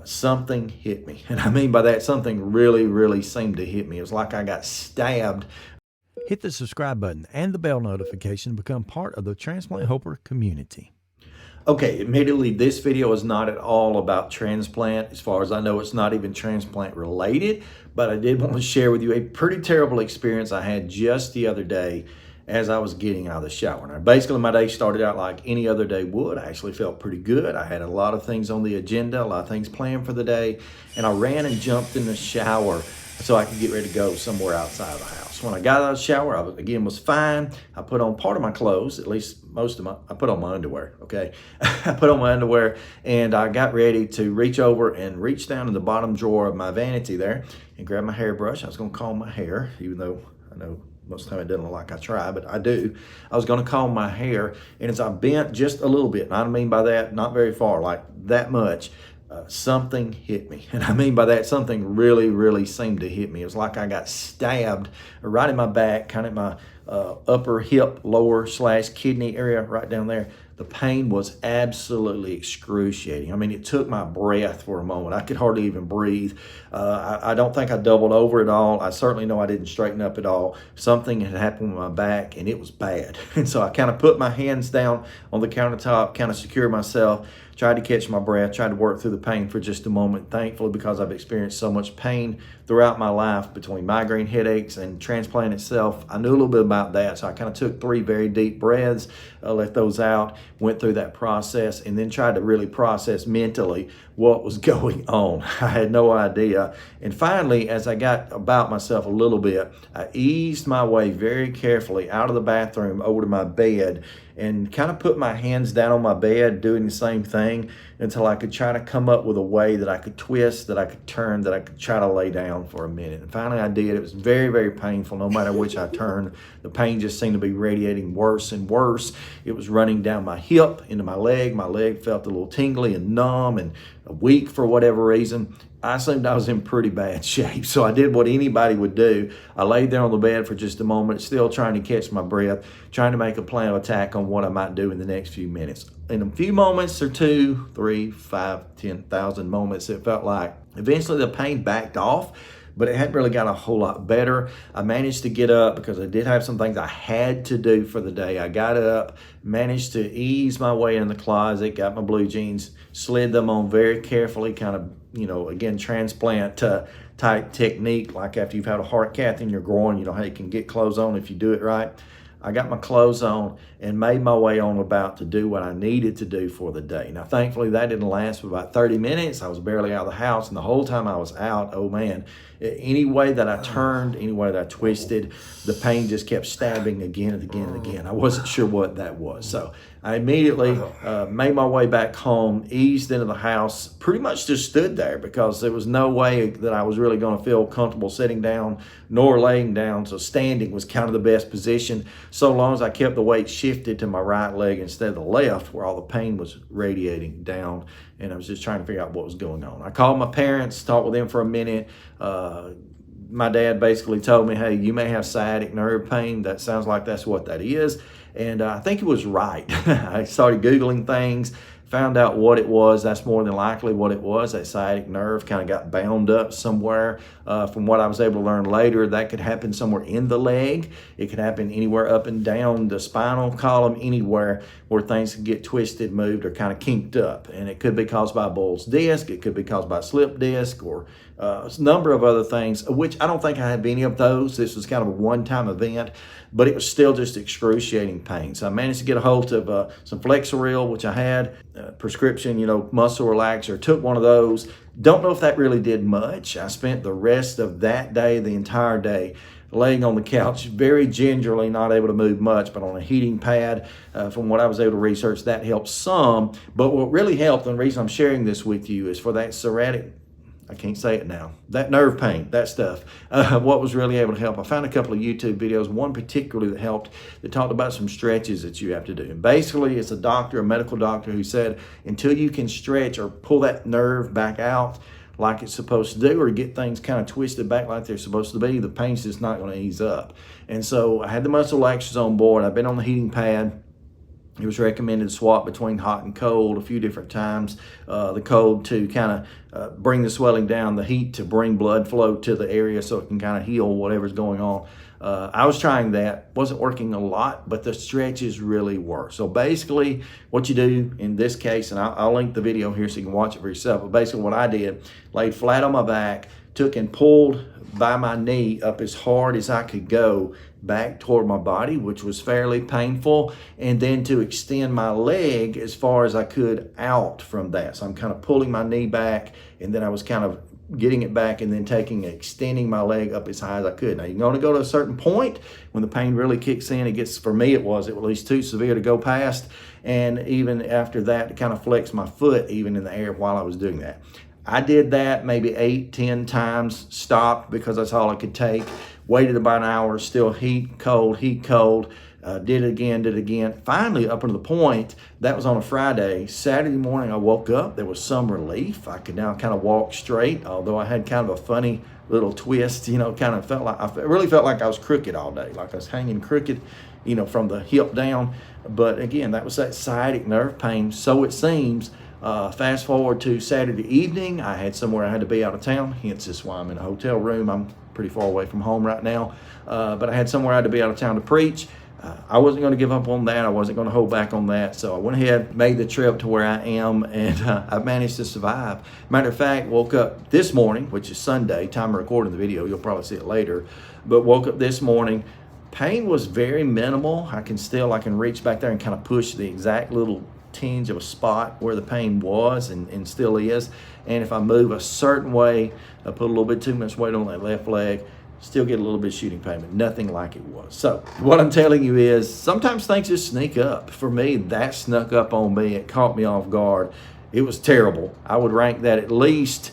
something hit me. And I mean by that, something really seemed to hit me. It was like I got stabbed. Hit the subscribe button and the bell notification to become part of the Transplant Helper community. Okay, admittedly, this video is not at all about transplant. As far as I know, it's not even transplant related, but I did want to share with you a pretty terrible experience I had just the other day as I was getting out of the shower. Now, basically, my day started out like any other day would. I actually felt pretty good. I had a lot of things on the agenda, a lot of things planned for the day, and I ran and jumped in the shower so I could get ready to go somewhere outside of the house. When I got out of the shower, I was fine. I put on part of my clothes, at least I put on my underwear, okay? I put on my underwear and I got ready to reach over and reach down in the bottom drawer of my vanity there and grab my hairbrush. I was gonna comb my hair, even though I know most of the time it doesn't look like I try, but I do. I was gonna comb my hair, and as I bent just a little bit, and I mean by that, not very far, like that much, something hit me. And I mean by that, something really seemed to hit me. It was like I got stabbed right in my back, kind of my upper hip, lower / kidney area right down there. The pain was absolutely excruciating. I mean, it took my breath for a moment. I could hardly even breathe. I don't think I doubled over at all. I certainly know I didn't straighten up at all. Something had happened with my back, and it was bad. And so I kind of put my hands down on the countertop, kind of secured myself, tried to catch my breath, tried to work through the pain for just a moment. Thankfully, because I've experienced so much pain throughout my life between migraine headaches and transplant itself, I knew a little bit about that. So I kind of took 3 very deep breaths, let those out, went through that process, and then tried to really process mentally what was going on. I had no idea. And finally, as I got about myself a little bit, I eased my way very carefully out of the bathroom over to my bed and kind of put my hands down on my bed, doing the same thing until I could try to come up with a way that I could twist, that I could turn, that I could try to lay down for a minute. And finally I did. It was very painful. No matter which I turned, the pain just seemed to be radiating worse and worse. It was running down my hip into my leg. My leg felt a little tingly and numb and weak for whatever reason. I assumed I was in pretty bad shape, so I did what anybody would do. I laid there on the bed for just a moment, still trying to catch my breath, trying to make a plan of attack on what I might do in the next few minutes. In a few moments or 2, 3, 5, 10,000 moments, it felt like eventually the pain backed off, but it hadn't really got a whole lot better. I managed to get up because I did have some things I had to do for the day. I got up, managed to ease my way in the closet, got my blue jeans, slid them on very carefully, kind of, again, transplant type technique, like after you've had a heart cath in your groin, you know how you can get clothes on if you do it right. I got my clothes on and made my way on about to do what I needed to do for the day. Now, thankfully, that didn't last for about 30 minutes. I was barely out of the house, and the whole time I was out, oh man, any way that I turned, any way that I twisted, the pain just kept stabbing again and again and again. I wasn't sure what that was. So I immediately made my way back home, eased into the house, pretty much just stood there because there was no way that I was really going to feel comfortable sitting down nor laying down. So standing was kind of the best position, so long as I kept the weight shifted to my right leg instead of the left, where all the pain was radiating down. And I was just trying to figure out what was going on. I called my parents, talked with them for a minute. My dad basically told me, hey, you may have sciatic nerve pain. That sounds like that's what that is. And I think he was right. I started Googling things, found out what it was. That's more than likely what it was. That sciatic nerve kind of got bound up somewhere. From what I was able to learn later, that could happen somewhere in the leg. It could happen anywhere up and down the spinal column, anywhere where things can get twisted, moved, or kind of kinked up. And it could be caused by a Bull's disc. It could be caused by a slip disc, or a number of other things, which I don't think I have any of those. This was kind of a one-time event, but it was still just excruciating pain. So I managed to get a hold of some Flexeril, which I had, prescription, muscle relaxer, took one of those. Don't know if that really did much. I spent the rest of that day, the entire day, laying on the couch, very gingerly, not able to move much, but on a heating pad. From what I was able to research, that helped some. But what really helped, and the reason I'm sharing this with you, is for that sciatic, I can't say it now, that nerve pain, that stuff. What was really able to help, I found a couple of YouTube videos, one particularly that helped, that talked about some stretches that you have to do. And basically, it's a medical doctor, who said until you can stretch or pull that nerve back out like it's supposed to do, or get things kind of twisted back like they're supposed to be, the pain's just not going to ease up. And so I had the muscle relaxers on board. I've been on the heating pad. It was recommended to swap between hot and cold a few different times. The cold to kind of bring the swelling down, the heat to bring blood flow to the area so it can kind of heal whatever's going on. I was trying that, wasn't working a lot, but the stretches really work. So basically what you do in this case, and I'll link the video here so you can watch it for yourself, but basically what I did, laid flat on my back, took and pulled by my knee up as hard as I could go back toward my body, which was fairly painful, and then to extend my leg as far as I could out from that. So I'm kind of pulling my knee back, and then I was kind of getting it back and then extending my leg up as high as I could. Now you can only go to a certain point. When the pain really kicks in, it gets, for me it was at least too severe to go past, and even after that to kind of flex my foot even in the air while I was doing that. I did that maybe 8-10 times, stopped because that's all I could take, waited about an hour, still heat, cold, did it again. Finally, up to the point, that was on a Friday. Saturday morning, I woke up, there was some relief. I could now kind of walk straight, although I had kind of a funny little twist, you know, kind of felt like, I really felt like I was crooked all day, like I was hanging crooked, you know, from the hip down. But again, that was that sciatic nerve pain, so it seems. Fast forward to Saturday evening, I had somewhere I had to be out of town, hence this why I'm in a hotel room. I'm pretty far away from home right now, but I had somewhere I had to be out of town to preach. I wasn't going to give up on that. I wasn't going to hold back on that. So I went ahead, made the trip to where I am, and I've managed to survive. Matter of fact, woke up this morning, which is Sunday, time of recording the video, you'll probably see it later, but woke up this morning. Pain was very minimal. I can reach back there and kind of push the exact little tinge of a spot where the pain was and still is. And if I move a certain way, I put a little bit too much weight on that left leg, still get a little bit of shooting pain, but nothing like it was. So what I'm telling you is sometimes things just sneak up. For me, that snuck up on me. It caught me off guard. It was terrible. I would rank that at least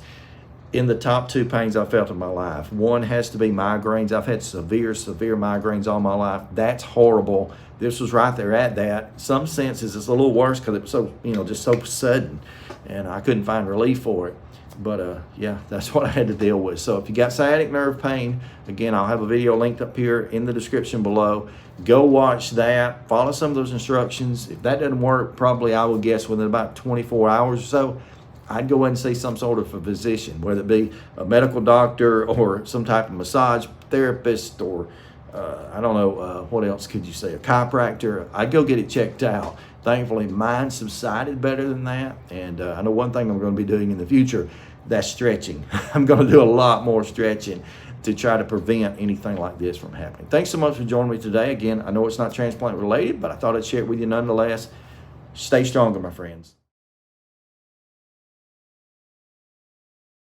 in the top 2 pains I felt in my life. One has to be migraines. I've had severe migraines all my life. That's horrible. This was right there at that. Some senses it's a little worse because it was so, you know, just so sudden, and I couldn't find relief for it. But yeah, that's what I had to deal with. So if you got sciatic nerve pain, again, I'll have a video linked up here in the description below. Go watch that. Follow some of those instructions. If that doesn't work, probably I would guess within about 24 hours or so, I'd go in and see some sort of a physician, whether it be a medical doctor or some type of massage therapist or I don't know, what else could you say, a chiropractor. I'd go get it checked out. Thankfully, mine subsided better than that. And I know one thing I'm going to be doing in the future, that's stretching. I'm going to do a lot more stretching to try to prevent anything like this from happening. Thanks so much for joining me today. Again, I know it's not transplant related, but I thought I'd share it with you nonetheless. Stay stronger, my friends.